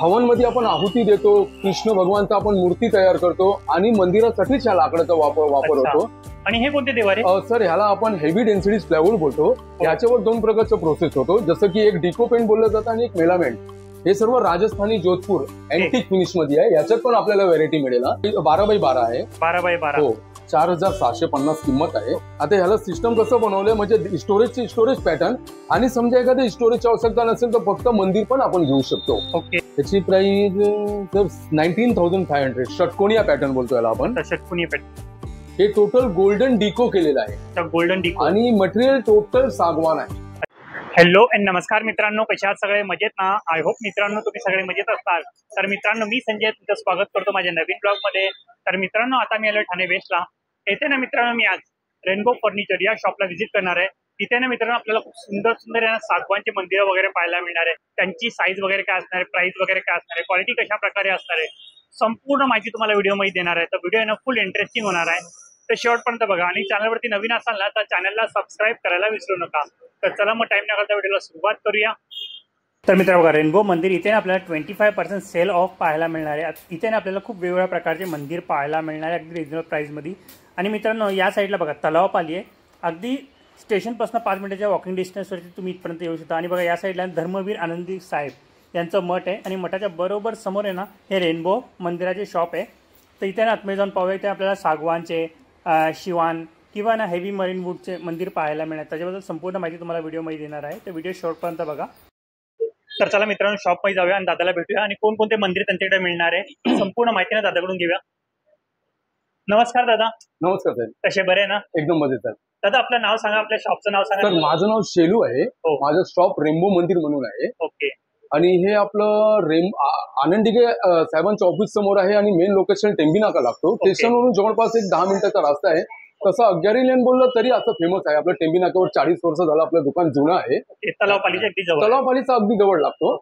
हवनमध्ये आपण आहुती देतो, कृष्ण भगवानचा आपण मूर्ती तयार करतो आणि मंदिरासाठीच ह्या लाकडाचा वापर अच्छा. होतो. आणि हे कोणते देवारे? सर ह्याला आपण हेवी डेन्सिटी प्लायवूड बोलतो. याच्यावर दोन प्रकारचा प्रोसेस होतो, जसं की एक डिको पेंट बोललं जातं आणि एक मेलामेंट. हे सर्व राजस्थानी जोधपूर अँटिक फिनिश मध्ये आहे. याच्यात पण आपल्याला व्हरायटी मिळेल. 12x12 आहे. 12x12 हो, 4750 किंमत आहे. आता ह्याला सिस्टम कसं बनवलंय म्हणजे स्टोरेज पॅटर्न आणि समजा एखाद्या स्टोरेजची आवश्यकता नसेल तर फक्त मंदिर पण आपण घेऊ शकतो. ओके. त्याची प्राइस 19,500. षटकोनी पॅटर्न बोलतो याला आपण. षटकोनी पॅटर्न. हे टोटल गोल्डन डिको केलेलं आहे. गोल्डन डिको आणि मटेरियल टोटल सागवान आहे. हॅलो अँड नमस्कार मित्रांनो, कशा आहात सगळे? मजेत ना? आय होप मित्रांनो तुम्ही सगळे मजेत असताल. तर मित्रांनो, मी संजय तुमचं स्वागत करतो माझ्या नवीन ब्लॉग मध्ये. तर मित्रांनो, आता मी आलो ठाणे वेस्टला. येथे ना मित्रांनो, मी आज रेनबो फर्निचर या शॉपला व्हिजिट करणार आहे. तिथे ना मित्रांनो आपल्याला खूप सुंदर सुंदर सागवानचे मंदिरं वगैरे पाहायला मिळणार आहे. त्यांची साईज वगैरे काय असणार आहे, प्राइस वगैरे काय असणार आहे, क्वालिटी कशा प्रकारे असणार आहे, संपूर्ण माहिती तुम्हाला व्हिडिओमध्ये देणार आहे. तर व्हिडिओ ना फुल इंटरेस्टिंग होणार आहे. तर शेवटपर्यंत बघा आणि चॅनलवरती नवीन असाल ना तर चॅनलला सबस्क्राईब करायला विसरू नका. तर चला मग टाइम न घालता व्हिडिओला सुरुवात करूया. तर मित्रांनो बघा, रेनबो मंदिर इथे आपल्याला 25% सेल ऑफ पाहायला मिळणार आहे. इथे आपल्याला खूप वेगवेगळ्या प्रकारचे मंदिर पाहायला मिळणार आहे अगदी रिजनेबल प्राइसमध्ये. आणि मित्रांनो, या साईडला बघा तलाव पाली आहे. अगदी स्टेशनपासून 5 मिनिटाच्या वॉकिंग डिस्टन्सवरती तुम्ही इथपर्यंत येऊ शकता. आणि बघा या साईडला धर्मवीर आनंदी साहेब यांचं मठ आहे आणि मठाच्या बरोबर समोर आहे ना हे रेनबो मंदिराचे शॉप आहे. तर इथे ना आतमध्ये जाऊन पाहूया. इथे आपल्याला सागवानचे, शिवान किंवा ना हेवी मरीन वूडचे मंदिर पाहायला मिळणार. त्याच्याबद्दल संपूर्ण माहिती तुम्हाला व्हिडिओमध्ये देणार आहे. तर व्हिडिओ शेवटपर्यंत बघा. तर चला मित्रांनो, शॉपमध्ये जाऊया आणि दादाला भेटूया आणि कोणकोणते मंदिर त्यांच्याकडे मिळणार आहे संपूर्ण माहिती ना दादाकडून घेऊया. नमस्कार दादा. नमस्कार सर. कसे बरे ना? एकदम मजेत सर. दादा आपलं नाव सांगा, आपल्या शॉपचं नाव सांगा. सर माझं नाव शेलू आहे. माझं शॉप रेनबो मंदिर म्हणून आहे. ओके. आणि हे आपलं आनंदिगे साहेबांच्या ऑफिस समोर आहे आणि मेन लोकेशन टेंबी नाका लागतो. स्टेशनवरून जवळपास एक 10 मिनिटाचा रस्ता आहे. तसं 11 लेन बोललं तरी असं फेमस आहे. आपलं टेंबी नाक्यावर 40 वर्ष झालं आपलं दुकान जुनं आहे. तलावपालीच्या अगदी जवळ. तलावपालीचा अगदी जवळ लागतो.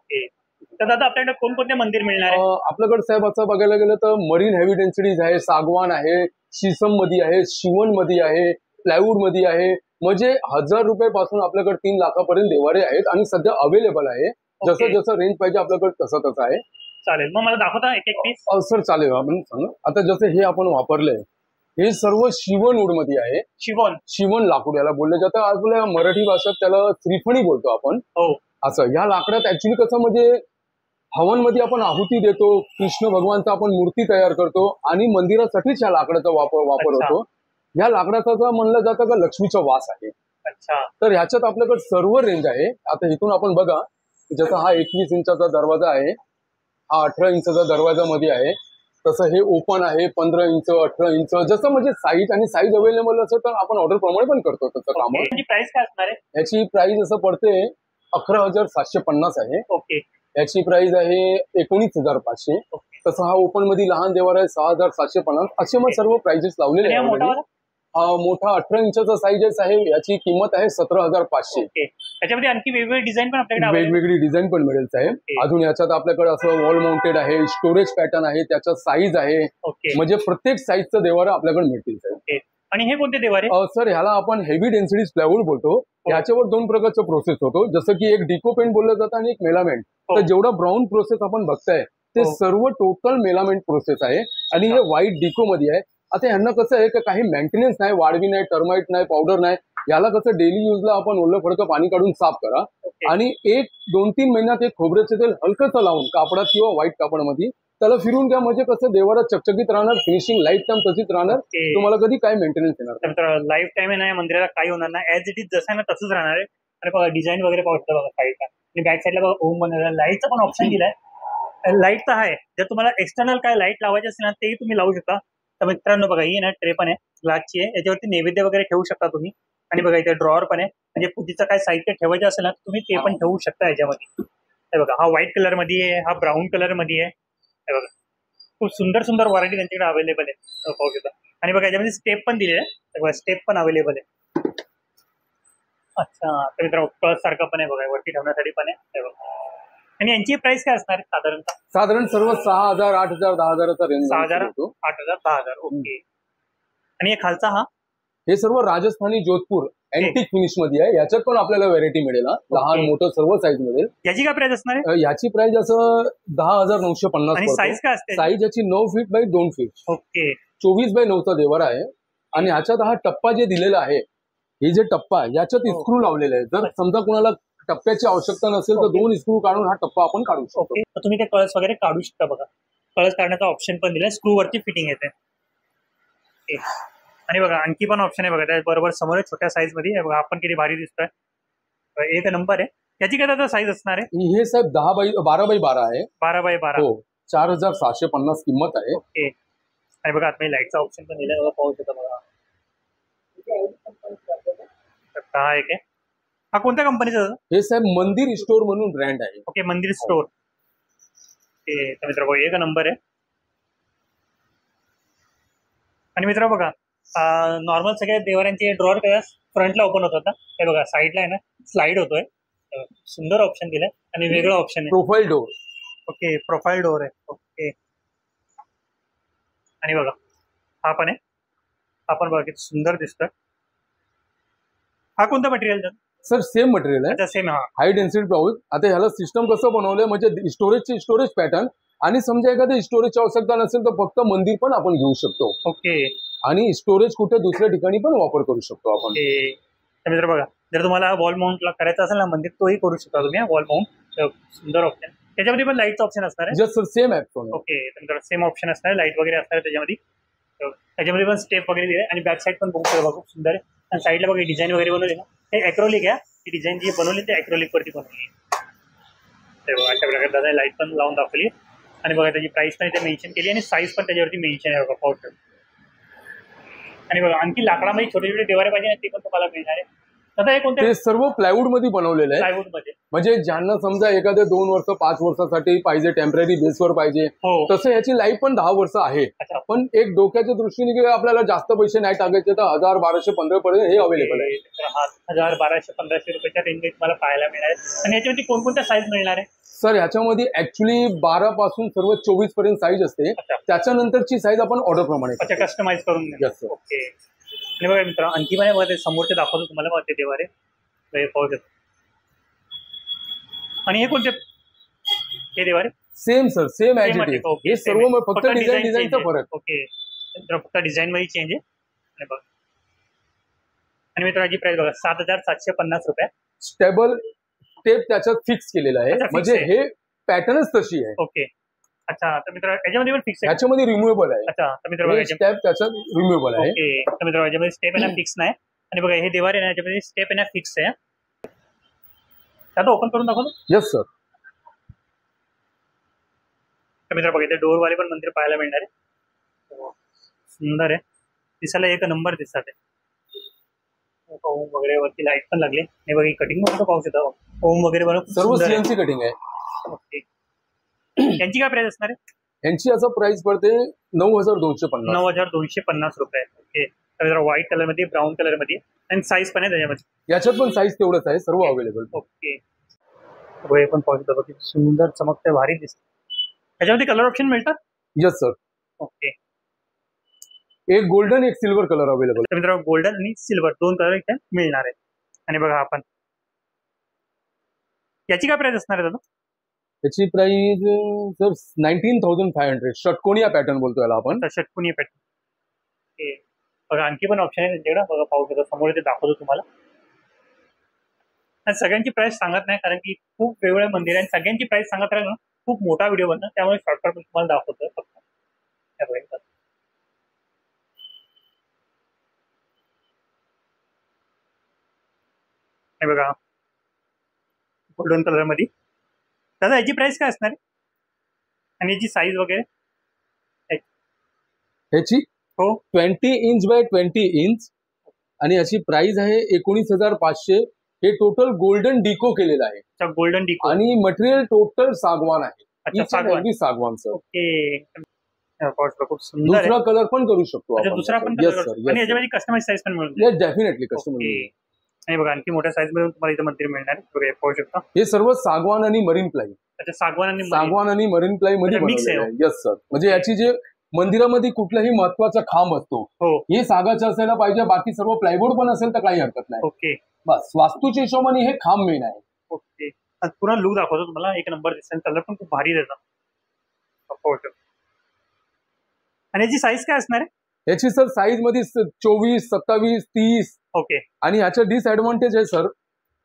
तर दादा आपल्याकडे कोणकोणते मंदिर मिळणार आहे? आपल्याकडे साहेब असं बघायला गेलं तर मरीन हेवी डेन्सिटीज आहे, सागवान आहे, शीसम मध्ये आहे, शिवण मध्ये आहे, प्लायवूड मध्ये आहे. म्हणजे 1000 रुपयापासून आपल्याकडे 3 लाखापर्यंत देवारे आहेत आणि सध्या अवेलेबल आहे. जसं जसं रेंज पाहिजे आपल्याकडे तसं आहे. चालेल, मग मला दाखवता एक एक पीस? सर चालेल. आपण सांगा. आता जसं हे आपण वापरलंय हे सर्व शिवण वूड मध्ये आहे. शिवण लाकूड याला बोललं जातं. आपल्या मराठी भाषेत त्याला श्रीफणी बोलतो आपण. असं या लाकडात ऍक्च्युली कसं म्हणजे हवनमध्ये आपण आहुती देतो, कृष्ण भगवानचा आपण मूर्ती तयार करतो आणि मंदिरासाठीच ह्या लाकडाचा वापर होतो. या लाकडाचा म्हणलं जातं का लक्ष्मीचा वास आहे. तर ह्याच्यात आपल्याकडे सर्व रेंज आहे. आता इथून आपण बघा, जसं हा 21 इंचाचा दरवाजा आहे, हा 18 इंचाचा दरवाजा मध्ये आहे. तसं हे ओपन आहे 15 इंच, 18 इंच. जसं म्हणजे साईज अवेलेबल असेल तर आपण ऑर्डर प्रमाणे पण करतो तसं काम. प्राइस काय असणार आहे? याची प्राइस असं पडते 11,750 आहे. ओके. याची प्राइस आहे 19,500. तसं हा ओपन मध्ये लहान देवार आहे 6,750. असे मग सर्व प्राइजेस लावलेले आहेत. मोठा 18 इंचाचा साईजेस आहे. याची किंमत आहे 17,500. त्याच्यामध्ये आणखी वेगवेगळी डिझाईन पण आपल्याकडे वेगवेगळी डिझाईन पण मिळेल साहेब. अजून याच्यात आपल्याकडे असं वॉल माउंटेड आहे, स्टोरेज पॅटर्न आहे, त्याच्यात साईज आहे. म्हणजे प्रत्येक साईजचं देवार आपल्याकडे मिळतील साहेब. आणि हे कोणते देवारे? सर ह्याला आपण हेवी डेन्सिटी प्लायवूड बोलतो. याच्यावर दोन प्रकारचा प्रोसेस होतो, जसं की एक डिको पेंट बोललं जातं आणि एक मेलामेंट. तर जेवढा ब्राऊन प्रोसेस आपण बघताय ते सर्व टोटल मेलामेंट प्रोसेस आहे आणि हे व्हाईट डिको मध्ये आहे. आता यांना कसं आहे की काही मेंटेनन्स नाही, वाळवी नाही, टर्माइट नाही, पावडर नाही. याला कसं डेली युजला आपण ओलं फडकं पाणी काढून साफ करा आणि 1-2-3 महिन्यात एक खोबऱ्याचे तेल हलकंसं लावून कापडात किंवा व्हाईट कापडामध्ये त्याला फिरून घ्या. म्हणजे कसं देवारा चकचकीत राहणार, फिनिशिंग लाईफ टाइम तशीच राहणार. तुम्हाला कधी काय मेंटेनन्स येणार लाईफ टाइम आहे ना मंदिराला काही होणार नाही. ऍज इट इज जसं आहे ना तसंच राहणार आहे. आणि बघा डिझाईन वगैरे पाहतो बघा साईडला आणि बॅक साईडला बघा ओम बनवलेला. लाईटचा पण ऑप्शन दिलाय. लाईट तर आहे. जर तुम्हाला एक्सटर्नल काय लाईट लावायची असेल ना तेही तुम्ही लावू शकता. तर मित्रांनो बघा, ही ना ट्रे पण आहे ग्लासची आहे. याच्यावरती नैवेद्य वगैरे ठेवू शकता तुम्ही. आणि बघा इथे ड्रॉवर पण आहे. म्हणजे पूजेचं काय साहित्य ठेवायचं असेल ना तुम्ही ते पण ठेवू शकता याच्यामध्ये. हे बघा, हा व्हाईट कलर मध्ये आहे, हा ब्राऊन कलर मध्ये आहे. हे बघा, खूप सुंदर सुंदर व्हरायटी त्यांच्याकडे अवेलेबल आहे. पाहू शकता. आणि बघा याच्यामध्ये स्टेप पण दिले आहे. बघा स्टेप पण अवेलेबल आहे. अच्छा, तर मित्रांनो कळस सारखं पण आहे बघा, वरती ठेवण्यासाठी पण आहे. हे बघा. आणि यांची प्राइस काय असणार आहे साधारण सर्व 6,000, 8,000, 10,000चा रेंज. 6,000, 8,000, 10,000. ओके. आणि हे खालचा हा? हे सर्व राजस्थानी जोधपूर अँटिक फिनिश मध्ये आहे. याच्यात पण आपल्याला व्हेरायटी मिळेल, लहान मोठं सर्व साईज मिळेल. याची काय प्राइस असणार आहे? याची प्राइस असं 10,950. आणि साईज काय असते? साईज याची 9 feet by 2 feet. Okay. 24 by 9चा देवर आहे. आणि ह्याच्यात हा टप्पा जे दिलेला आहे, हे जे टप्पा आहे याच्यात इस्क्रू लावलेले आहे. जर समजा कुणाला टप्प्याची आवश्यकता नसेल तर 2 इस्क्रू काढून हा टप्पा आपण काढू शकतो. तुम्ही ते कळस वगैरे काढू शकता. बघा, कळस काढण्याचा ऑप्शन पण दिलाय, स्क्रू वरती फिटिंग येते. आणि बघा आणखी पण ऑप्शन आहे बघा त्याचबरोबर समोर छोट्या साईज मध्ये. बघा आपण किती भारी दिसतोय, एक नंबर आहे. याची काय आता साईज असणार आहे? हे साहेब 12 बाय 12 आहे. 12 बाय 12. हो, 4,750 किंमत आहे. ओके. आणि बघा आता लाईटचा ऑप्शन पण दिलाय, बघा पाहू शकता. बघा काय आहे, हा कोणत्या कंपनीचा? हे साहेब मंदिर स्टोर म्हणून ब्रँड आहे. ओके, मंदिर स्टोर. मित्र एक नंबर आहे. आणि मित्र बघा नॉर्मल सगळ्या देवाऱ्यांचे ड्रॉअर काय फ्रंटला ओपन होत होता, हे बघा साईडला आहे ना स्लाइड होतोय. सुंदर ऑप्शन दिलाय आणि वेगळं ऑप्शन आहे, profile door. Okay, profile door आहे. ओके. आणि बघा हा पण आहे, आपण बघा किती सुंदर दिसतोय. हा कोणता मटेरियल? सर सेम मटेरियल आहे. सेम. High density blouse. आता ह्याला सिस्टम कसं बनवलंय म्हणजे स्टोरेज पॅटर्न. आणि समजा एखाद्या स्टोरेजची आवश्यकता नसेल तर फक्त मंदिर पण आपण घेऊ शकतो. ओके. आणि स्टोरेज कुठे दुसऱ्या ठिकाणी पण वापर करू शकतो आपण. मित्र बघा जर तुम्हाला वॉल माउंट करायचं असेल ना मंदिर, तोही करू शकता तुम्ही. वॉल माउंट सुंदर ऑप्शन. त्याच्यामध्ये पण लाईटचं ऑप्शन असणार आहे. जस्ट सेम आहे. ओके, सेम ऑप्शन असणार आहे, लाईट वगैरे असणार आहे त्याच्यामध्ये. त्याच्यामध्ये पण स्टेप वगैरे दिले आणि बॅक साईड पण बघू शकतो, खूप सुंदर आहे. आणि साईडला बघा डिझाईन वगैरे बनवली ना, हे ॲक्रोलिक आहे. ती डिझाईन जी बनवली ते ॲक्रोलिक वरती बनवली. अशा प्रकारे दादा लाईट पण लावून दाखवली. आणि बघा त्याची प्राइस पण इथे मेन्शन केली आणि साईज पण त्याच्यावरती मेन्शन आहे बघा, पावडर. आणि बघा आणखी लाकडामध्ये छोटे छोटे देवारे पाहिजे ते पण तुम्हाला मिळणार आहे. आता हे कोणते? सर्व प्लायवूड मध्ये बनवलेलं आहे. प्लायवूड मध्ये म्हणजे ज्यांना समजा एखाद्या 2 वर्ष 5 वर्षासाठी पाहिजे, टेम्पररी बेसवर पाहिजे, तसं याची लाईफ पण 10 वर्ष आहे. पण एक डोक्याच्या दृष्टीने आपल्याला जास्त पैसे नाही टाकायचे तर 1,000-1,215 पर्यंत हे अवेलेबल आहे. 1,000-1,215 रुपयाच्या रेंजमध्ये तुम्हाला पाहायला मिळणार आहे. आणि याच्यामध्ये कोणकोणत्या साईज मिळणार आहे? सर ह्याच्यामध्ये ऍक्च्युली 12 पासून सर्व 24 पर्यंत साईज असते. त्याच्यानंतरची साईज आपण ऑर्डर प्रमाणे कस्टमाइज करून देतो. ओके. आणि बघा मित्र आणखी पण समोरचे दाखवतो तुम्हाला बघा ते देवारे पाहू शकतो. आणि हे कोणते? हे देवारे same sir, same as it is. हे सर्व फक्त डिझाईनचा फरक. ओके, फक्त डिझाईन मध्ये चेंज आहे. आणि बघा आणि मित्राची प्राइस बघा 7,750 रुपये. स्टेबल स्टेप त्याच्यात फिक्स केलेला आहे, म्हणजे हे पॅटर्नच तशी आहे. ओके. अच्छा, तर मित्र याच्यामध्ये पण फिक्स आहे, याच्यामध्ये रिमूवेबल आहे. अच्छा, तर मित्र बघा स्टेप त्याच्यात रिमूवेबल आहे. ओके, तर मित्र याच्यामध्ये स्टेप आहे ना फिक्स नाही. आणि बघा हे देवार आहे ना याच्यामध्ये स्टेप आहे ना फिक्स आहे. आता ओपन करून दाखवतो. Yes sir. तर मित्र बघा इथे डोर वाले पण मंदिर पाहायला मिळणार आहे. सुंदर आहे, दिसायला एक नंबर दिसतात आहे. ओम वगैरे वरती लाईट पण लागली. हे बघा कटिंग पण पाहू शकता, ओम वगैरे बनवून सर्व सीएनसी कटिंग आहे. ओके. यांची काय प्राइस असणार आहे? यांची असं प्राइस पडते 9,250. 9,250 रुपये. ओके. तर व्हाईट कलर मध्ये, ब्राऊन कलर मध्ये आणि साईज पण आहे त्याच्यामध्ये. याच्यात पण साईज तेवढंच आहे, सर्व अवेलेबल. ओके. हे पण पाहू शकता किती सुंदर चमकते, भारी दिसते. याच्यामध्ये कलर ऑप्शन मिळतात? Yes sir. ओके. एक गोल्डन एक सिल्वर कलर अवेलेबल. तर मित्रांनो गोल्डन आणि सिल्वर 2 कलर इथे मिळणार आहे. आणि बघा आपण याची काय प्राइस असणार आहे दादा? याची प्राइस सर 19,500. षटकोनिया पॅटर्न बोलतो याला आपण. षटकोनिया पॅटर्न. ओके. बघा आणखी पण ऑप्शन आहे त्यांच्याकडे, बघा पाहू शकता समोर ते दाखवतो तुम्हाला. आणि सगळ्यांची प्राइस सांगत नाही कारण की खूप वेगवेगळे मंदिर आहे. सगळ्यांची प्राइस सांगत राहिलं ना खूप मोठा व्हिडिओ बनणार, त्यामुळे शॉर्टकट तुम्हाला दाखवतोय फक्त. बघा गोल्डन कलर मध्ये. दादा याची प्राइस काय असणार आहे आणि याची साईज वगैरे? ह्याची 20 इंच बाय 20 इंच आणि याची प्राइस आहे 19,500. हे टोटल गोल्डन डिको केलेलं आहे. गोल्डन डिको. आणि मटेरियल टोटल सागवान आहे. सागवान सर. ओके. खूप सुंदर. दुसरा कलर पण करू शकतो आपण. दुसरा पण. आणि याच्यामध्ये कस्टमाइज साईज पण मिळून. Definitely customize. आणि बघा आणखी मोठ्या साईज मध्ये तुम्हाला इथे मंदिर मिळणार आहे, पाहू शकता. हे सर्व सागवान आणि मरीन प्लाई. अच्छा, सागवान आणि मरीन प्लाई मध्ये मिक्स आहे. Yes sir. म्हणजे याची जे मंदिरामध्ये कुठलाही महत्वाचा खांब असतो हे सागाचं असायला पाहिजे, बाकी सर्व प्लायवूड पण असेल तर काही हरकत नाही. ओके, बस वास्तूच्या हिशोबाने हे खांब मेन आहे. ओके, पुन्हा लुक दाखवतो तुम्हाला. एक नंबर दिसेल, कलर पण खूप भारी देतात. आणि याची साईज काय असणार आहे? याची सर साईज मध्ये 24, 27, 30. ओके. आणि याचा डिसएडव्हान्टेज आहे सर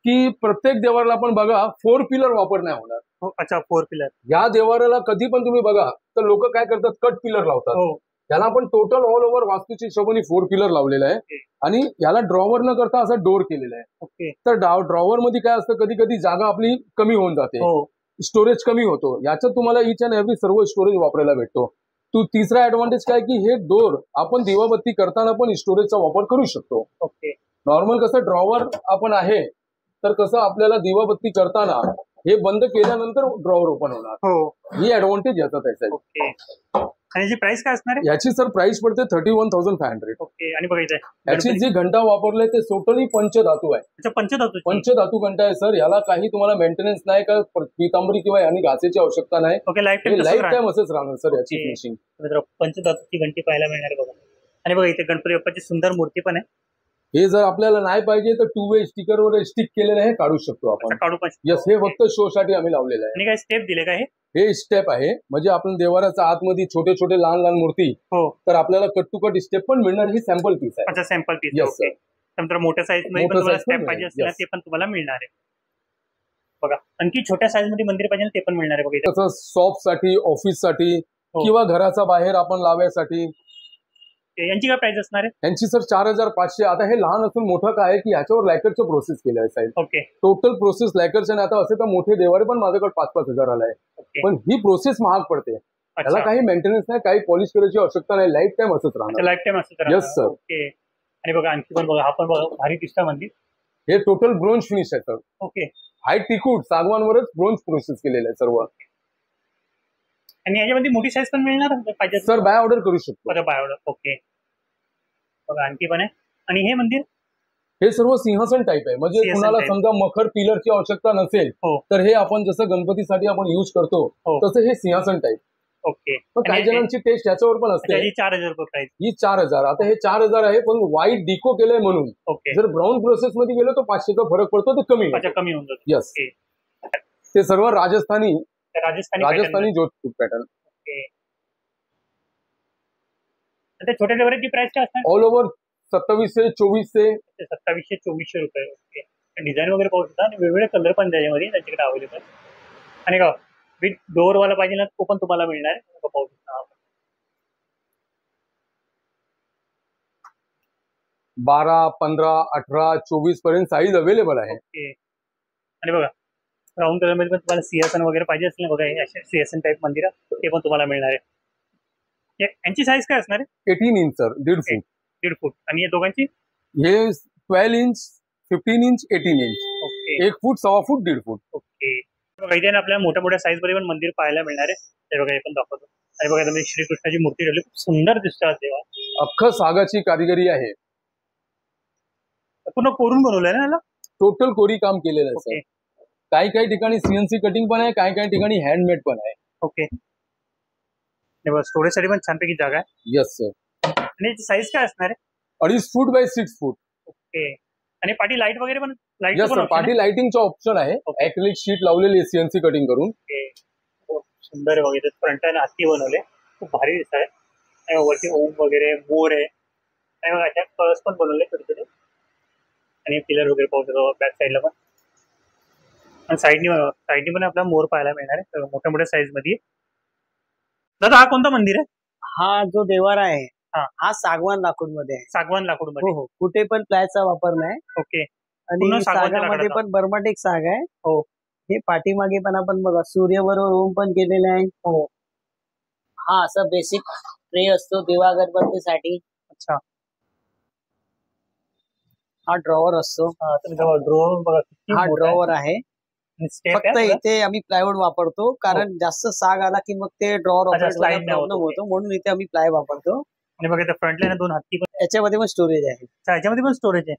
की प्रत्येक देवाला आपण बघा 4 पिलर वापर नाही होणार. अच्छा, 4 पिलर. या देवाराला कधी पण तुम्ही बघा तर लोक काय करतात, कट पिलर लावतात. त्याला आपण टोटल ऑल ओव्हर वास्तूच्या हिशोबाने 4 पिलर लावलेला आहे आणि याला ड्रॉवर न करता असं डोर केलेलं आहे. ओके. तर ड्रॉवर मध्ये काय असतं, कधी कधी जागा आपली कमी होऊन जाते, स्टोरेज कमी होतो. याच्यात तुम्हाला इच अँड एव्हरी सर्व स्टोरेज वापरायला भेटतो. तिसरा ऍडव्हान्टेज काय की हे डोर आपण दिवाबत्ती करताना पण स्टोरेजचा वापर करू शकतो. ओके. नॉर्मल कसं ड्रॉवर आपण आहे तर कसं आपल्याला दिवाबत्ती करताना हे बंद केल्यानंतर ड्रॉवर ओपन होणार. ही ऍडव्हान्टेज याचा आहे. ओके. आणि याची प्राइस काय असणार आहे? याची सर प्राइस पडते 31,500. ओके. आणि बघायचं याची जी घंटा वापरले ते टोटली पंचधातू आहे. अच्छा, पंचधातू घंटा आहे सर. याला काही तुम्हाला मेंटेनन्स नाही का पितांबरी किंवा याने घासायची आवश्यकता नाही. ओके. लाईफ टाइम असंच राहणार सर याची फिनिशिंग. पंचधातूची घंटी पाहायला मिळणार बघा. आणि बघा इथे गणपती बाप्पाची सुंदर मूर्ती पण आहे. हे जर आपल्याला नाही पाहिजे तर 2 वे स्टिकरवर स्टिक केलेलं आहे, काढू शकतो आपण. काढू पण. यस, हे फक्त शो साठी आम्ही लावलेलं आहे. आणि काय स्टेप दिले का? हे स्टेप आहे, म्हणजे आपण देवाराच्या आतमध्ये छोटे छोटे लहान लहान मूर्ती तर आपल्याला कट टू कट स्टेप पण मिळणार. ही सॅम्पल पीस आहे. अच्छा, सॅम्पल पीस. Yes sir. नंतर मोठ्या साईज मध्ये स्टेप पाहिजे असतील ते पण तुम्हाला मिळणार आहे बघा. आणखी छोट्या साईज मध्ये मंदिर पाहिजे ते पण मिळणार आहे बघा. तसं शॉप साठी, ऑफिस साठी किंवा घराच्या बाहेर आपण लावायसाठी. यांची काय प्राइस असणार आहे? यांची सर 4,500. आता हे लहान असून मोठं काय की ह्याच्यावर लायकरचं प्रोसेस केलं आहे साहेब. ओके. टोटल प्रोसेस लायकरचं. आणि आता असे तर मोठे देवारे पण माझ्याकडे 5-5 हजाराला आहे, पण ही प्रोसेस महाग पडते. त्याला काही मेंटेनन्स नाही, काही पॉलिश करायची आवश्यकता नाही, लाईफ टाइम असंच राहणार. लाईफ टाइम असंच राहणार. Yes sir. ओके. आणि बघा आणखी पण बघा, हा पण बघा भारी दिसतं मंदिर. हे टोटल ब्रोंज फिनिश आहे सर. ओके. हाय टिकूड सागवानवरच ब्रोंज प्रोसेस केलेलं आहे सर्व. आणि याच्यामध्ये मोठी साईज पण मिळणार पाहिजे सर? बाय ऑर्डर करू शकतो. By order. ओके. बघा आणखी पण आहे. आणि हे मंदिर हे सर्व सिंहासन टाईप आहे, म्हणजे कुणाला समजा मखर पिलरची आवश्यकता नसेल तर हे आपण जसं गणपतीसाठी आपण युज करतो तसं हे सिंहासन टाईप. ओके. काही जणांची टेस्ट याच्यावर पण असते. 4,000 रुपये प्राइस. ही 4,000. आता हे 4,000 आहे, पण व्हाईट डिको केलंय म्हणून. जर ब्राऊन प्रोसेस मध्ये गेलो तर 500चा फरक पडतो, ते कमी होऊन जातो. यस. ते सर्व राजस्थानी जोधपूर पॅटर्न. छोट्या देवाऱ्याची प्राइस काय असणार? All over 2700, 2400. 2700, 2400 रुपये. ओके. डिझाईन वगैरे पाहू शकता आणि वेगवेगळे कलर पण त्याच्यामध्ये त्यांच्याकडे अवेलेबल. आणि का विथ डोअर वाला पाहिजे ना तो पण तुम्हाला मिळणार आहे. पाहू शकता 12, 15, 18, 24 पर्यंत साईज अवेलेबल आहे. ओके. आणि बघा ब्राऊन कलर मध्ये पण तुम्हाला सिंहासन वगैरे पाहिजे असेल ना बघा, असे सिंहासन टाईप मंदिर ते पण तुम्हाला मिळणार आहे. यांची साईज काय असणार आहे? 18 इंच सर. 1.5 फूट. 1.5 फूट. आणि या दोघांची? हे 12 इंच, 15 इंच, 18 इंच. ओके. 1 फूट, 1.25 फूट, 1.5 फूट. ओके. बघा इथे आपल्याला मोठ्या मोठ्या साईज मध्ये पण मंदिर पाहायला मिळणार आहे. ते बघा हे पण दाखवतो. आणि बघा तुम्ही श्रीकृष्णाची मूर्ती ठेवली, खूप सुंदर दिसतात देवा. अख्खं सागाची कारिगिरी आहे. पूर्ण कोरून बनवलंय ना याला? टोटल कोरी काम केलेलं आहे सर. काही काही ठिकाणी सीएनसी कटिंग पण आहे, काही काही ठिकाणी हँडमेड पण आहे. ओके. स्टोरेज साठी पण छानपैकी जागा आहे. Yes sir. आणि याची साईज काय असणार आहे? 2.5 फूट बाय 6 फूट. ओके. आणि पाठी लाईट वगैरे पण? यस सर, पाठी लाइटिंगचा ऑप्शन आहे. ऍक्रिलिक शीट लावलेली आहे सीएनसी कटिंग करून. सुंदर आहे वगैरे. फ्रंट आणि हत्ती बनवले, खूप भारी दिसत आहे. आणि वरती ओम वगैरे मोर आहे. आणि बघा अशा कळस पण बनवले छोटे छोटे. आणि पिलर वगैरे पाहू शकतो बॅक साईडला पण. आणि साईडनी पण आपल्याला मोर पाहायला मिळणार आहे मोठ्या मोठ्या साईज मध्ये. दादा हा कोणता मंदिर आहे? हा जो देवारा आहे हा सागवान लाकूड मध्ये आहे. सागवान लाकूड मध्ये? हो. कुठे पण प्लायचा वापर नाही. ओके. आणि सागामध्ये पण बर्माटिक साग आहे. हो. हे पाठीमागे पण आपण बघा सूर्यबरोबर ओम पण केलेले आहे. हो. हा असा बेसिक ट्रे असतो देवा अगरबत्तीसाठी. अच्छा. हा ड्रॉवर असतो. ड्रॉवर बघा. हा ड्रॉवर आहे. फक्त इथे आम्ही प्लायवूड वापरतो, कारण जास्त साग आला की मग ते ड्रॉवर प्रॉब्लेम होतो, म्हणून इथे आम्ही प्लाय वापरतो. आणि बघा फ्रंटला 2 हत्ती पण. याच्यामध्ये पण स्टोरेज आहे. याच्यामध्ये पण स्टोरेज आहे.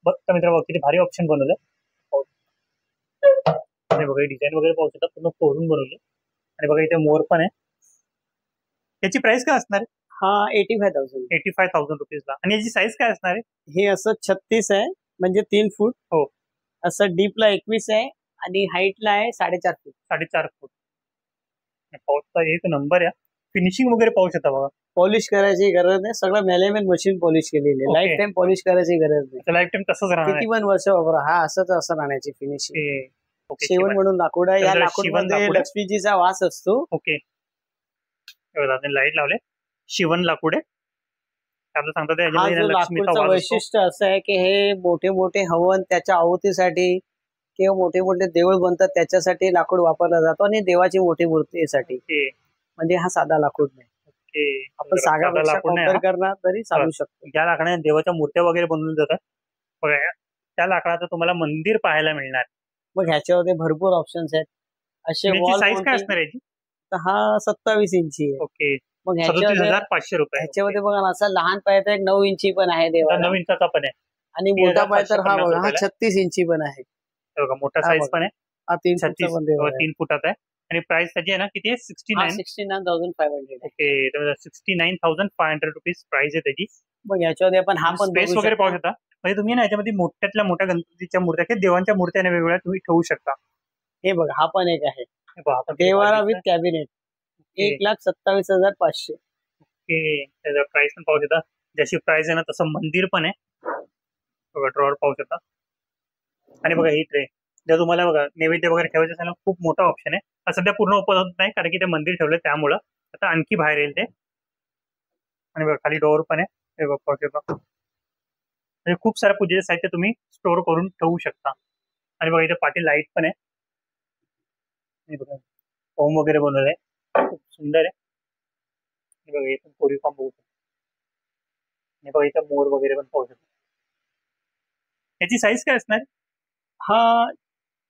बघा मित्रांनो किती भारी ऑप्शन बनवलं. आणि बघा डिझाईन वगैरे पाहू शकता, पूर्ण कोरून बनवले. आणि बघा इथे मोर पण आहे. याची प्राइस काय असणार आहे? हा 85,000. 85,000 रुपीजला. आणि याची साईज काय असणार आहे? हे असं 36 आहे, म्हणजे 3 फूट. हो. असं डीपला 21 आहे आणि हाईटला आहे 4.5 फूट. 4.5 फूट. पाऊसचा एक नंबर आहे. फिनिशिंग वगैरे पाहू शकता बघा. पॉलिश करायची गरज नाही, सगळं मेलेमेंट मशीन पॉलिश केलेली आहे. लाईफ टाइम पॉलिश करायची गरज नाही. लाईफ टाइम तसंच राहणार. किती पण वर्ष वापरा, हा असं राहण्याची फिनिशिंग. शेवण म्हणून लाकूड आहे. या लाकूडमध्ये लक्ष्मीजीचा वास असतो. ओके. लाईट लावले. शिवण लाकूड आहे. लाकूडचं वैशिष्ट्य असं आहे की हे मोठे मोठे हवन त्याच्या आहुतीसाठी किंवा मोठे मोठे देऊळ बनतात त्याच्यासाठी लाकूड वापरला जातो आणि देवाची मोठी मूर्तीसाठी. म्हणजे हा साधा लाकूड नाही. आपण साधा लाकूड करणार तरी चालू शकतो. या लाकडाने देवाच्या मूर्त्या वगैरे बनवून जातात बघा. त्या लाकडाचं तुम्हाला मंदिर पाहायला मिळणार. मग ह्याच्यामध्ये भरपूर ऑप्शन्स आहेत. असे साईज काय असणार याची? हा 27 इंची आहे. ओके. मग 37,500 रुपये. ह्याच्यामध्ये बघा ना, असा लहान पाय तर 9 इंची पण आहे देवाला. 9 इंचाचा पण आहे. आणि मोठा पाय तर हा बघा, हा 36 इंची पण आहे. मोठा साईज पण आहे. हा 3 फुटात आहे. आणि प्राइस त्याची आहे ना किती आहे? 69,500. ओके. 69,500 रुपीज प्राइस आहे त्याची. मग याच्यामध्ये आपण हा पण स्पेस वगैरे पाहू शकता. म्हणजे तुम्ही ना याच्यामध्ये मोठ्यातल्या मोठ्या गणपतीच्या मूर्त्या किंवा देवांच्या मूर्त्या वेगवेगळ्या तुम्ही ठेवू शकता. हे बघा, हा पण एक आहे देवाला विथ कॅबिनेट. 1,27,500. ओके. त्याचा प्राइस पण पाहू शकता. जशी प्राइस आहे ना तसं मंदिर पण आहे बघा. ड्रॉवर पाहू शकता. आणि बघा ही ट्रे जर तुम्हाला बघा नैवेद्य वगैरे ठेवायचं असेल ना, खूप मोठा ऑप्शन आहे. सध्या पूर्ण उपलब्ध नाही कारण की ते मंदिर ठेवलं त्यामुळं. आता आणखी बाहेर येईल ते. आणि बघा खाली डोअर पण आहे. म्हणजे खूप साऱ्या पूजेचे साहित्य तुम्ही स्टोअर करून ठेवू शकता. आणि बघा इथे पाठी लाईट पण आहे. आणि बघा होम वगैरे बनवलंय, खूप सुंदर आहे. बघा इथून कोरी फॉर्म बघू शकता. आणि बघा इथं मोर वगैरे पण पाहू शकता. याची साईज काय असणार? हा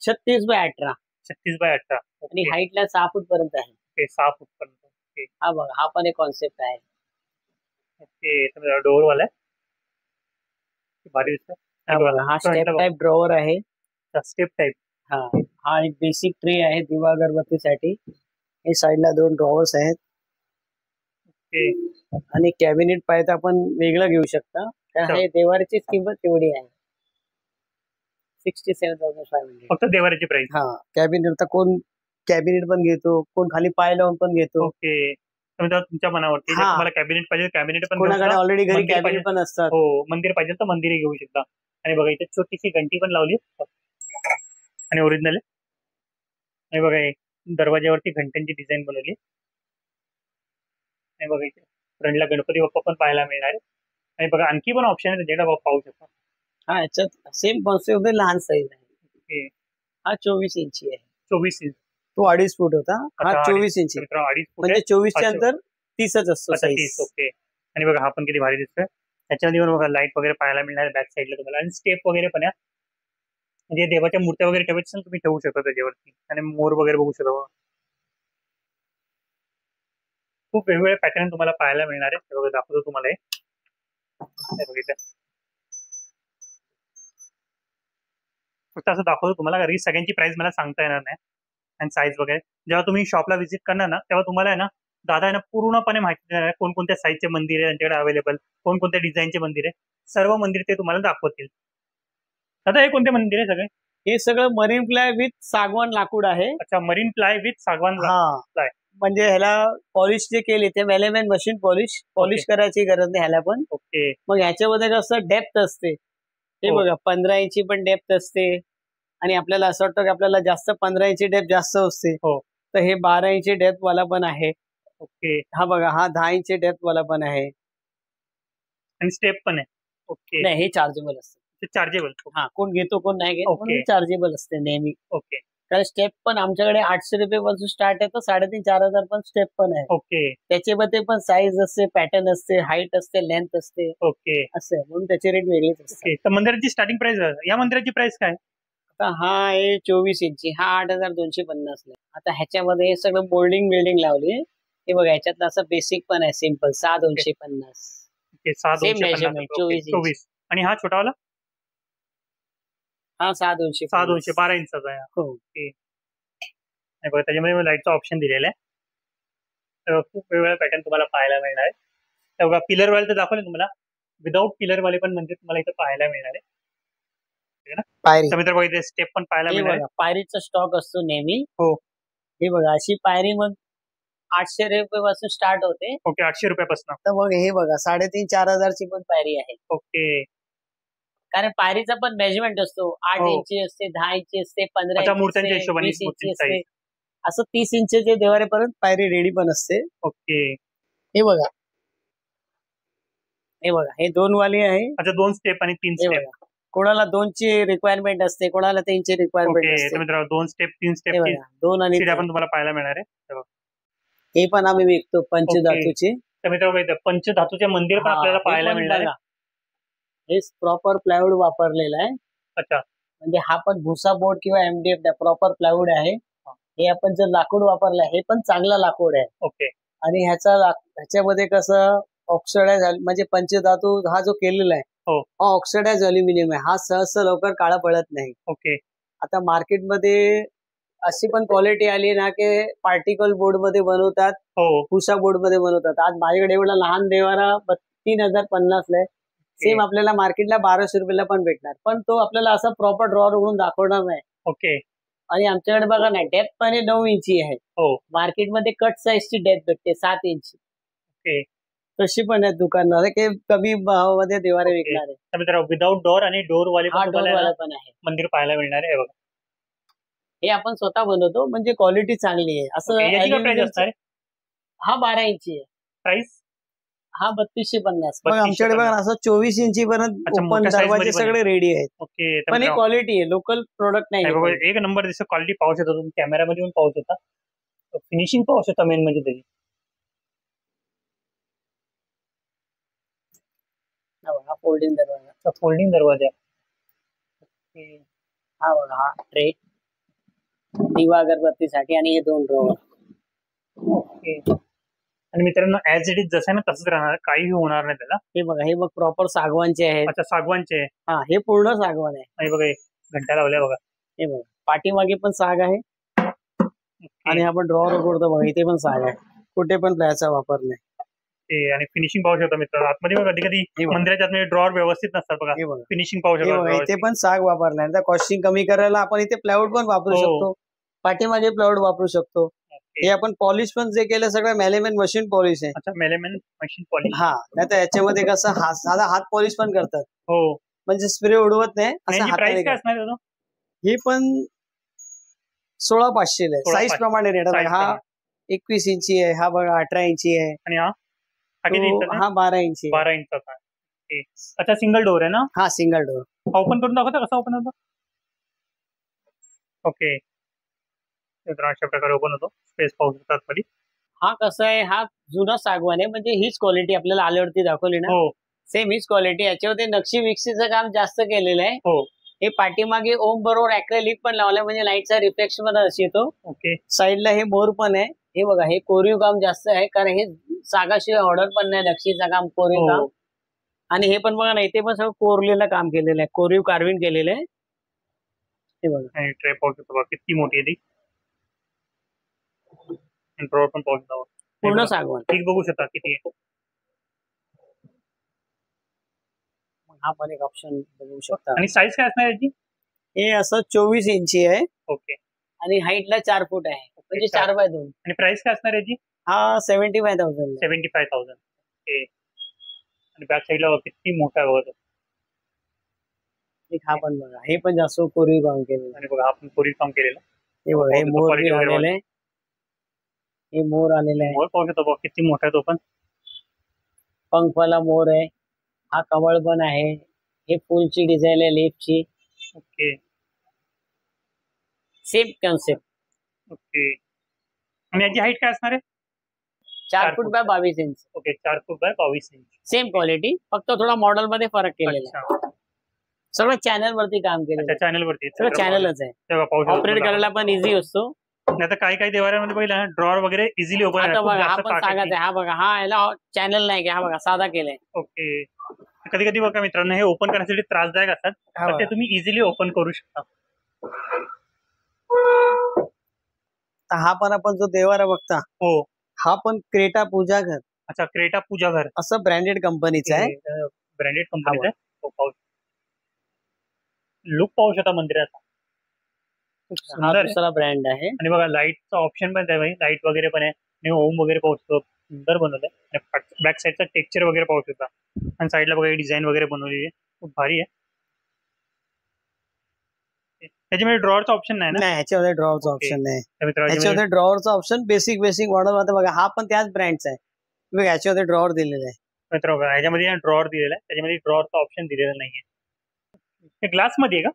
36x18. 36x18. आणि हाईटला 6 फूट पर्यंत आहे. ओके. 6 फूट पर्यंत. हा बघा, हा पण एक कॉन्सेप्ट आहे. ओके. डोअर वाला आहे. भारी दिसतोय. हा स्टेप टाइप ड्रॉवर आहे. Step type. हा एक बेसिक ट्रे आहे दिवा अगरबत्तीसाठी. हे साईडला 2 ड्रॉवर्स आहेत. ओके. आणि कॅबिनेट पाहिजे आपण वेगळं घेऊ शकता. हे देवारीची किंमत तेवढी आहे, 67,500. फक्त देवारीची प्राइस. हा. कॅबिनेट तर कोण कॅबिनेट पण घेतो, कोण खाली पाय लावून पण घेतो. ओके. तुमच्या मनावरती. तुम्हाला कॅबिनेट पाहिजे कॅबिनेट पण, कोणाकडे ऑलरेडी घरी कॅबिनेट पण असतात. हो. मंदिर पाहिजे तर मंदिरही घेऊ शकता. आणि बघा इथे छोटीशी घंटी पण लावली आणि ओरिजिनल आहे. आणि बघा दरवाज्यावरती घंटांची डिझाईन बनवली. आणि बघा इथे फ्रंटला गणपती बाप्पा पण पाहायला मिळणार आहे. आणि बघा आणखी पण ऑप्शन आहे त्याच्याकडे पाहू शकता. हा याच्यात सेम कॉन्सेप्ट लहान साईज आहे. हा 24 इंची आहे. 24 इंच. तो 2.5 फूट होता. हा 24 इंची. 2.5 फूट म्हणजे 24च्या अंतर 30च असतो. 30. ओके. आणि बघा हा पण किती भारी दिसतोय. त्याच्यामध्ये पण बघा लाईट वगैरे पाहायला मिळणार बॅक साईडला तुम्हाला. आणि स्टेप वगैरे पण आहे. म्हणजे देवाच्या मूर्त्या वगैरे ठेवायच्या असेल तुम्ही ठेवू शकता त्याच्यावरती. आणि मोर वगैरे बघू शकता. खूप वेगवेगळे पॅटर्न तुम्हाला पाहायला मिळणार आहे. ते बघा दाखवतो तुम्हाला. बघितलं फक्त असं दाखवतो तुम्हाला. कारण सगळ्यांची प्राइस मला सांगता येणार नाही. आणि साईज वगैरे जेव्हा तुम्ही शॉपला व्हिजिट करणार ना तेव्हा तुम्हाला आहे ना दादा आहे ना पूर्णपणे माहिती देणार आहे कोणकोणत्या साईजचे मंदिर आहे त्यांच्याकडे अवेलेबल, कोणकोणत्या डिझाईनचे मंदिर आहे. सर्व मंदिर ते तुम्हाला दाखवतील. दादा हे कोणते मंदिर आहे सगळे? हे सगळं मरीन प्लाय विथ सागवान लाकूड आहे. अच्छा. मरीन प्लाय विथ सागवान प्लाय. म्हणजे ह्याला पॉलिश जे केली ते मेलेमेंट मशीन पॉलिश करायची गरज नाही ह्याला पण. ओके. मग ह्याच्यामध्ये कसं डेप्थ असते हे बघा. 15 इंची पण डेप्थ असते. आणि आपल्याला असं वाटतं की आपल्याला जास्त 15 इंची डेप्थ जास्त असते. तर हे 12 इंची डेप्थ वाला पण आहे. ओके. हा बघा, हा 10 इंची डेप्थ वाला पण आहे. आणि स्टेप पण आहे. ओके. नाही, हे चार्जेबल असते. चार्जेबल. हा, कोण घेतो कोण नाही घेतो. चार्जेबल असते नेहमी. ओके. कारण स्टेप पण आमच्याकडे 800 रुपये पासून स्टार्ट आहे. तर 3,500-4,000 पण स्टेप पण आहे. ओके. त्याच्यामध्ये पण साईज असते, पॅटर्न असते, हाईट असते, लेंथ असते. ओके. असं म्हणून त्याचे रेट वेगळेच असते. तर मंदिराची स्टार्टिंग प्राइस, या मंदिराची प्राइस काय? आता हा आहे 24 इंची. हा 8,250 ला. आता ह्याच्यामध्ये सगळं मोल्डिंग बिल्डिंग लावली. हे बघा ह्याच्यातलं असं बेसिक पण आहे सिम्पल 6,250. 24. आणि हा छोटावाला? हा 6,200. 12 इंचाचा आहे. ओके. बघा त्याच्यामध्ये लाईटचा ऑप्शन दिलेला आहे. खूप वेगवेगळ्या पॅटर्न तुम्हाला पाहायला मिळणार आहे. तेव्हा पिलर वाले तर दाखवले तुम्हाला, विदाऊट पिलर वाले पण म्हणजे तुम्हाला इथं पाहायला मिळणार आहे. पायरी तर मित्र बघा इथे स्टेप पण पाहायला हे मिळणार आहे. बघा, पायरीचा स्टॉक असतो नेहमी. हो. हे बघा, अशी पायरी मग 800 रुपयापासून स्टार्ट होते. ओके, 800 रुपयापासून. तर मग हे बघा 3,500-4,000 ची पण पायरी आहे. ओके. कारण पायरीचा पण मेजरमेंट असतो. 8 हो. इंची असते, 10 इंची असते, 15 अच्छा, इंची मूर्त्यांच्या असते, हिशोबाने 20 इंची मूर्तींचा असते. size. असं 30 इंचचे देवारेपर्यंत पायरी रेडी पण असते. ओके. हे बघा, हे बघा, हे 2 वाली आहे. अच्छा, 2 स्टेप आणि 3 हे स्टेप. बघा, कोणाला 2 ची रिक्वायरमेंट असते, कोणाला 3 ची रिक्वायरमेंट ओके. असते. तर मित्र 2 स्टेप 3 हे स्टेप बघा, 2 आणि सीड्या 3. पण तुम्हाला पाहायला मिळणार आहे. हे बघा. हे पण आम्ही विकतो पंचधातूची. तर मित्र बघा इथं पंचधातूचे मंदिर पण हा, आपल्याला हे पाहायला पण मिळणार आहे. बघा. हे प्रॉपर प्लायवूड वापरलेला आहे. अच्छा. म्हणजे हा पण भुसा बोर्ड किंवा MDF प्रॉपर प्लायवूड आहे. हे आपण जर लाकूड वापरलं, हे पण चांगलं लाकूड आहे. ओके. आणि ह्याच्यामध्ये कसं ऑक्सिडाइज म्हणजे पंचधातू हा जो केलेला आहे, हो. हा ऑक्सिडाइज अल्युमिनियम आहे. हा सहसा लवकर काळा पडत नाही. ओके. आता मार्केटमध्ये अशी पण क्वालिटी आली ना की पार्टिकल बोर्ड मध्ये बनवतात, हो. भुसा बोर्ड मध्ये बनवतात. आज माझ्याकडे एवढा लहान देवारा 3,050 ला आहे. सेम आपल्याला मार्केटला 1,200 रुपयाला पण भेटणार, पण तो आपल्याला असा प्रॉपर ड्रॉवर उघडून दाखवणार नाही. ओके. आणि आमच्याकडे बघा ना, डेप्थ पण 9 इंची आहे. हो. मार्केटमध्ये कट साईजची डेप्थ भेटते 7 इंची. ओके. तशी पण आहे दुकानदार की कमी भावामध्ये देवारे विकणार आहे. तर मित्र विदाऊट डोर आणि डोर वाले हा पण डोर तुम्हाला वाला पण आहे. मंदिर पाहायला मिळणार आहे. हे बघा. हे आपण स्वतः बनवतो, म्हणजे क्वालिटी चांगली आहे. असं याची काय प्राइस aluminum असणार आहे? हा 12 इंची आहे. प्राइस हा 3250. मग 3250. आमच्याकडे बघा ना, असं 24 इंची पर्यंत अच्छा, ओपन मोठ्या size दरवाजे मध्ये पण सगळे रेडी आहेत. ओके. तर पण ही मित्रांनो, क्वालिटी आहे, लोकल प्रोडक्ट नाही हे आहे. बघा एक नंबर दिसतो, क्वालिटी पाहू शकता तुम्ही, कॅमेरामध्ये पण पाहू शकता, फिनिशिंग पाहू शकता मेन म्हणजे त्याची. हा फोल्डिंग दरवाजा. फोल्डिंग दरवाजा. हा बघा, हा ट्रे दिवा अगरबत्तीसाठी आणि हे 2 ड्रॉवर. ओके. आणि मित्रांनो ऍज इट इज जसं आहे ना तसंच राहणार, काहीही होणार नाही त्याला. हे बघा, हे बघ प्रॉपर सागवानचे आहेत. अच्छा, सागवानचे. हा, हे पूर्ण सागवान आहे. आणि बघा हे घंटा लावल्या बघा. हे बघा, पाठीमागे पण साग आहे. आणि आपण ड्रॉवर उघडतो बघा, इथे पण साग आहे. कुठे पण प्लायचा वापर नाही. आणि फिनिशिंग पाहू शकता मित्र, आतमध्ये बघा कधी कधी मंदिराच्या आतमध्ये ड्रॉवर व्यवस्थित नसतात बघा. फिनिशिंग पाहू शकता. इथे पण साग वापरलाय. तर कॉस्टिंग कमी करायला आपण इथे प्लायवूड पण वापरू शकतो, पाठीमागे प्लायवूड वापरू शकतो. हे आपण पॉलिश पण जे केलं सगळं मेलेमेन मशीन पॉलिश आहे. अच्छा, मेलेमेन मशीन पॉलिश. हा, नाही तर याच्यामध्ये कसं साधा हात पॉलिश पण करतात. हो. म्हणजे स्प्रे उडवत नाही. असं प्राइस काय असणार आहे? हे पण 16,500 आहे. साईज प्रमाणे रेट आहे. हा 21 इंची आहे, हा बघा 18 इंची आहे. आणि हा 12 इंची. 12 इंचाचा. अच्छा, सिंगल डोर आहे ना? हा, सिंगल डोर. ओपन करून दाखवता कसा ओपन होतो? ओके. अशा प्रकारे ओपन होतो. स्पेस पाहू शकतात खाली. हा कसं आहे, हा जुना सागवान आहे, म्हणजे हीच क्वालिटी आपल्याला आल्यावरती दाखवली ना. हो. सेम हीच क्वालिटी. याच्यावरती नक्षी विकसीचं काम जास्त केलेलं आहे. हो. हे पाठीमागे ओम बरोबर ऍक्रेलिक पण लावलंय, म्हणजे लाईटचा रिफ्लेक्शन पण अशी येतो. ओके. साईडला हे मोर पण आहे. हे बघा, हे कोरीव काम जास्त आहे, कारण हे सागाशिवाय ऑर्डर पण नाही. नक्षीचं काम, कोरीव काम. आणि हे पण बघा ना, इथे पण सगळं कोरलेलं काम केलेलं आहे, कोरीव कार्विंग केलेलं आहे. हे बघा, ट्रे पाहू शकतो किती मोठी आहे ती. ड्रॉवर पण पाहू शकता, पूर्ण सागवान. ठीक बघू शकता किती आहे. हा पण एक ऑप्शन बघू शकता. आणि साईज काय असणार याची? हे असं 24 इंची आहे. ओके. आणि हाईटला 4 फूट आहे, म्हणजे 4x2. आणि प्राइस काय असणार याची? हा 75,000. 75,000. ओके. आणि बॅक साईडला किती मोठा आहे बघा. हा पण बघा, हे पण जास्त कोरीव काम केलेलं. आणि बघा आपण कोरीव काम केलेलं. हे बघा, हे मोर आलेलं आहे. हे मोर आलेलं आहे. मोर पाहू शकतो किती मोठा आहे तो पण. पंखवाला मोर आहे. हा कमळ पण आहे. हे फुलची डिझाईन आहे, लीफची. ओके. Same concept. ओके. आणि याची हाईट काय असणार आहे? 4 foot by 22 inch. Okay, 4 foot by 22 inch. Same quality, फक्त थोडा मॉडेल मध्ये फरक केलेला आहे. सगळं चॅनल वरती काम केलेलं आहे. चॅनल वरती सगळं चॅनलच आहे. ऑपरेट करायला पण इझी असतो. नाही तर काही देवाऱ्यामध्ये बघितलं ड्रॉवर वगैरे इझिली ओपन. आता बघा, हा पण सांगायचं आहे. हा बघा, हा याला चॅनल नाही की, हा बघा साधा केलाय. ओके. कधी कधी बघा मित्रांनो, हे ओपन करण्यासाठी त्रासदायक असतात, पण ते तुम्ही इझिली ओपन करू शकता. हा पण आपण जो देवारा बघता, हो, हा पण क्रेटा पूजा घर. अच्छा, क्रेटा पूजा घर असं ब्रँडेड कंपनीचं आहे. ब्रँडेड कंपनीचं आहे. लुक पाहू शकता मंदिराचा, खूप हा सुंदर आहे. दुसरा ब्रँड आहे. आणि बघा लाईटचा ऑप्शन पण आहे, लाईट वगैरे पण आहे आणि ओम वगैरे पाहू शकतो. सुंदर बनवलंय. बॅक साईडचा टेक्स्चर वगैरे पाहू शकता आणि साईडला बघा डिझाईन वगैरे बनवलेली आहे, खूप भारी आहे. त्याच्यामध्ये ड्रॉवरचा ऑप्शन नाही ना? नाही, ह्याच्यामध्ये ड्रॉवरचा ओके. ऑप्शन नाही. तर मित्रांनो, ह्याच्यामध्ये ड्रॉवरचा ऑप्शन बेसिक मॉडेल मध्ये बघा, हा पण त्याच ब्रँडचा आहे. बघा ह्याच्यामध्ये ड्रॉवर दिलेला आहे. मित्रांनो बघा, ह्याच्यामध्ये ड्रॉवर दिलेला आहे, त्याच्यामध्ये ड्रॉवरचा ऑप्शन दिलेला नाहीये. हे ग्लास मध्ये आहे का?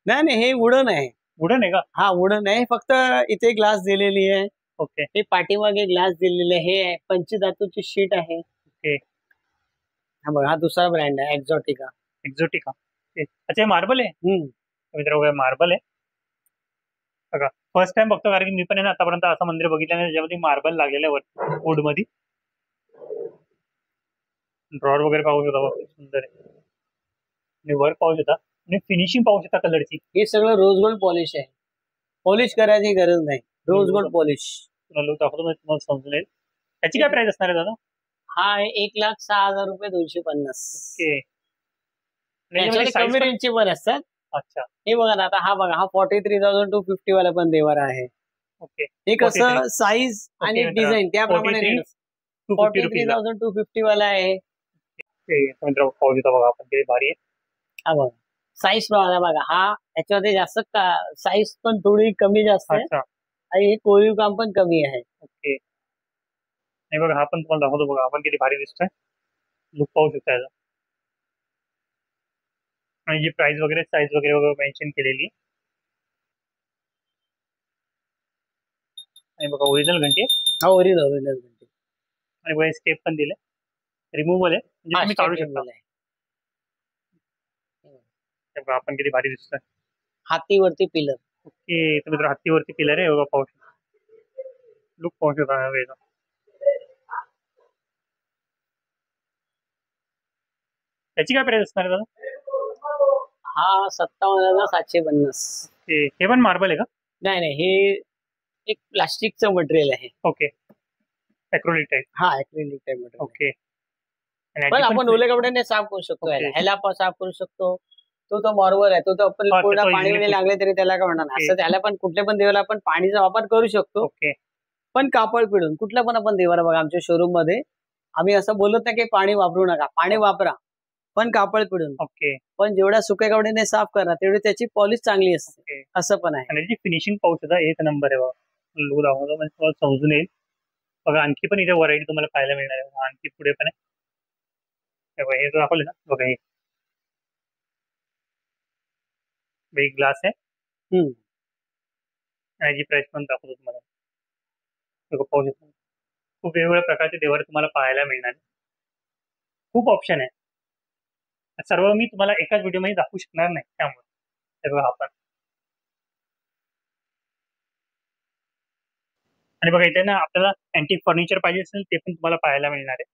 नाही, हे वुडन आहे. वुडन आहे का? हा वुडन आहे, फक्त इथे ग्लास दिलेली आहे. ओके. हे पाठीमागे ग्लास दिलेले आहे. हे पंचधातूची शीट आहे. ओके. हा बघा, हा दुसरा ब्रँड आहे एक्झॉटिका. एक्झॉटिका. अच्छा, हे मार्बल आहे. मित्रांनो मार्बल आहे बघा. फर्स्ट टाइम बघतो, कारण की मी पण आहे ना आतापर्यंत असं मंदिर बघितलं नाही ज्याच्यामध्ये मार्बल लागलेलं आहे वुड मध्ये. ड्रॉवर वगैरे पाहू शकता, खूप सुंदर आहे. आणि वर्क पाहू शकता आणि फिनिशिंग पाहू शकता कलरची. हे सगळं रोज गोल्ड पॉलिश आहे. पॉलिश करायची गरज नाही, रोज गोल्ड पॉलिश. तुम्हाला दाखवतो, तुम्हाला समजून येईल. त्याची काय प्राइस असणार आहे दादा? हा 1,06,000 रुपये 250. ओके. कमी रेंजचे पण असतात. अच्छा, हे बघा ना, आता हा बघा, हा 43,250 वाला पण देवारा आहे. ओके. हे कसं साईज आणि Okay, डिझाइन त्याप्रमाणे 43,250 वाला आहे. मित्रांनो पाहू शकता बघा आपण, ते भारी आहे. हा बघा, साईज प्रमाणे बघा, हा याच्यामध्ये जास्त साईज पण थोडी कमी जास्त आहे. अच्छा. आणि हे कोरीव काम पण कमी आहे. ओके. नाही बघा, हा पण तुम्हाला दाखवतो बघा, आपण किती भारी दिसतोय. लुक पाहू शकता याचा. आणि जी प्राइस वगैरे साईज वगैरे मेन्शन केलेली. आणि बघा ओरिजिनल घंटी. हा ओरिजिनल घंटी. आणि बघा स्टेप पण दिले, रिमूव्हल आहे, म्हणजे तुम्ही काढू शकता. बघा आपण किती भारी दिसतोय. हातीवरती पिलर. ओके. तर मित्र हत्तीवरती पिलर आहे बघा, पाहू शकता. लुक पाहू शकता वेगळा. त्याची काय प्राइस असणार आहे दादा? हा 57,750. हे पण मार्बल आहे का? नाही, हे एक प्लास्टिकचं मटेरियल आहे. ओके. Acrylic type. हा एक्रिलिक टाइप मटेरियल. ओके. पण आपण ओल्या कपड्याने साफ करू शकतो. ह्याला पण साफ करू शकतो. तो मार्बल आहे, तो आपल्याला पूर्ण पाणी लागले तरी त्याला काय म्हणणार. असं त्याला पण कुठल्या पण देवाला आपण पाणीचा वापर करू शकतो. ओके. पण कापड पिळून कुठला पण आपण देवाला बघा, आमच्या शोरूम मध्ये आम्ही असं बोलत नाही की पाणी वापरू नका, पाणी वापरा पण कापड पिळून. ओके. पण जेवढ्या सुक्या कपड्याने साफ करा तेवढी त्याची पॉलिश चांगली असते. असं पण आहे. आणि जी फिनिशिंग पाहू शकता, एक नंबर आहे बघा. लुक दाखवतो म्हणजे तुम्हाला समजून येईल बघा. आणखी पण इथे व्हरायटी तुम्हाला पाहायला मिळणार आहे. आणखी पुढे पण आहे हे जो दाखवले ना बघा, हे ग्लास आहे. आणि जी प्राइस पण दाखवतो तुम्हाला पाहू शकता. खूप वेगवेगळ्या प्रकारचे देवारे तुम्हाला पाहायला मिळणार. खूप ऑप्शन आहे. सर्व मी तुम्हाला एकाच व्हिडिओमध्ये दाखवू शकणार नाही, त्यामुळे बघा आपण. आणि बघा इथे ना आपल्याला अँटिक फर्निचर पाहिजे असेल ते पण तुम्हाला पाहायला मिळणार आहे.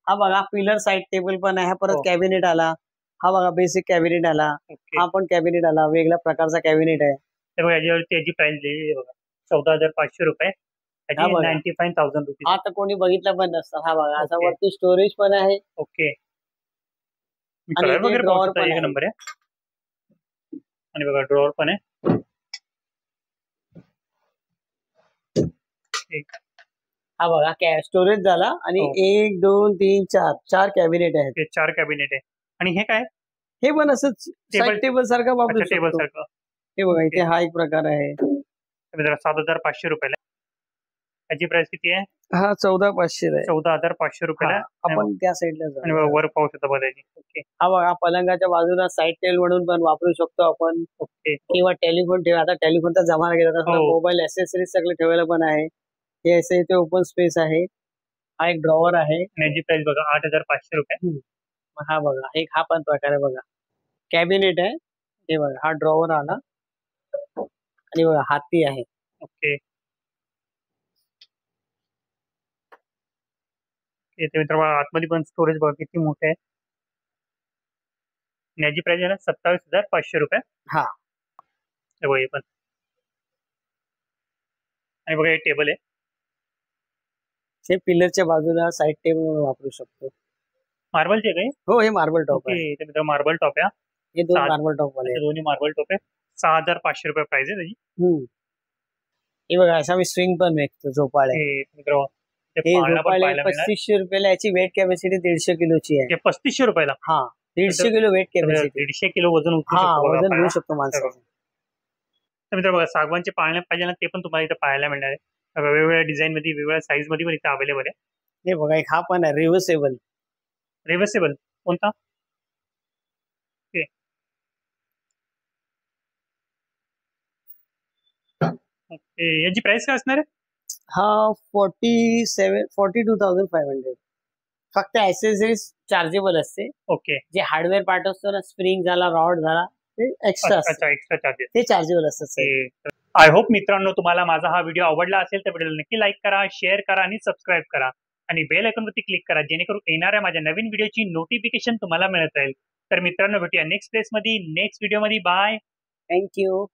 हा बघा पिलर साईड टेबल पण आहे. परत कॅबिनेट आला. हा बघा बेसिक कॅबिनेट आला. हा पण कॅबिनेट आला, वेगळ्या प्रकारचा कॅबिनेट आहे. तर बघा याच्यावरती याची प्राइस लिहिलेली आहे बघा, 14,500 रुपये. 95,000 रुपये. हा तर कोणी बघितलं पण नसतं. हा बघा असा वरती स्टोरेज पण आहे. ओके. आणि वगैरे ड्रॉवर पण एक नंबर आहे. आणि बघा ड्रॉवर पण आहे. हा बघा स्टोरेज झाला. आणि 1 2 3 4 कॅबिनेट आहेत. 4 कॅबिनेट आहे. आणि हे काय? हे पण असंच टेबल सारखं वापरू टेबल शकतो. सारखं. हे बघा इथे हा एक प्रकार आहे. 7,500 रुपयाला. त्याची प्राइस किती आहे? हा 14,500 आहे. 14,500 रुपयाला. आपण त्या साईडला जाऊ. आणि वर पाहू शकतो बघायची. ओके. हा बघा पलंगाच्या बाजूला साईड टेबल म्हणून पण वापरू शकतो आपण. ओके. किंवा टेलिफोन ठेवा. आता टेलिफोनचा जमाना गेला, मोबाईल ऍसेसरीज सगळे ठेवायला पण आहे. हे असे इथे ओपन स्पेस आहे. हा एक ड्रॉवर आहे. याची प्राइस बघा 8,500 रुपये. हा बघा एक हा पण प्रकार आहे बघा, कॅबिनेट आहे. हे बघा हा ड्रॉवर आला. आणि बघा हाती आहे. ओके. इथे मित्र आतमध्ये पण स्टोरेज बघा किती मोठे आहे. याची प्राइस आहे ना 27,500 रुपये. हा हे पण. आणि बघा हे टेबल आहे. हे पिलरच्या बाजूला साईड टेबल म्हणून वापरू शकतो. मार्बलचे काही हो, हे मार्बल टॉप आहे. ओके मित्र मार्बल टॉप आहे. हे 2 सात- मार्बल टॉप वाले आहेत. दोन्ही मार्बल टॉप आहे. 6,500 रुपये प्राइस आहे त्याची. हे बघा असा मी स्विंग पण विकतो झोपाळे. हे मित्र ते हे पाळणा पण झोपाळे पाहायला मिळणार. 3500 रुपयाला. याची वेट कॅपॅसिटी 150 किलोची आहे. हे 3500 रुपयाला. हा, 150 किलो वेट कॅपॅसिटी. 150 किलो वजन उचलू हा, शकतो बघा वजन पाळणा. घेऊ शकतो माणसाचं. तर मित्र बघा सागवानचे पाळणे पाहिजे ना ते पण तुम्हाला इथे पाहायला मिळणार आहे. वेगवेगळ्या डिझाईन मध्ये वेगवेगळ्या साईज मध्ये पण इथे अवेलेबल आहे. हे बघा एक हा पण आहे रिव्हर्सेबल. रिव्हर्सेबल कोणता? ओके याची प्राइस काय असणार आहे? हा 42,500. फक्त ऍक्सेसरीज चार्जेबल असते. ओके जे हार्डवेअर पार्ट असतो ना, स्प्रिंग झाला, रॉड झाला, ते एक्स्ट्रा असते. अच्छा एक्स्ट्रा चार्जेस. ते चार्जेबल असतात. आय होप मित्रांनो तुम्हाला माझा हा व्हिडिओ आवडला असेल तर व्हिडिओला नक्की लाईक करा, शेअर करा आणि सबस्क्राईब करा आणि बेल आयकॉनवरती क्लिक करा जेणेकरून येणाऱ्या माझ्या नवीन व्हिडिओची नोटिफिकेशन तुम्हाला मिळत राहील. तर मित्रांनो भेटूया नेक्स्ट प्लेस मध्ये नेक्स्ट व्हिडिओ मध्ये. बाय. थँक्यू.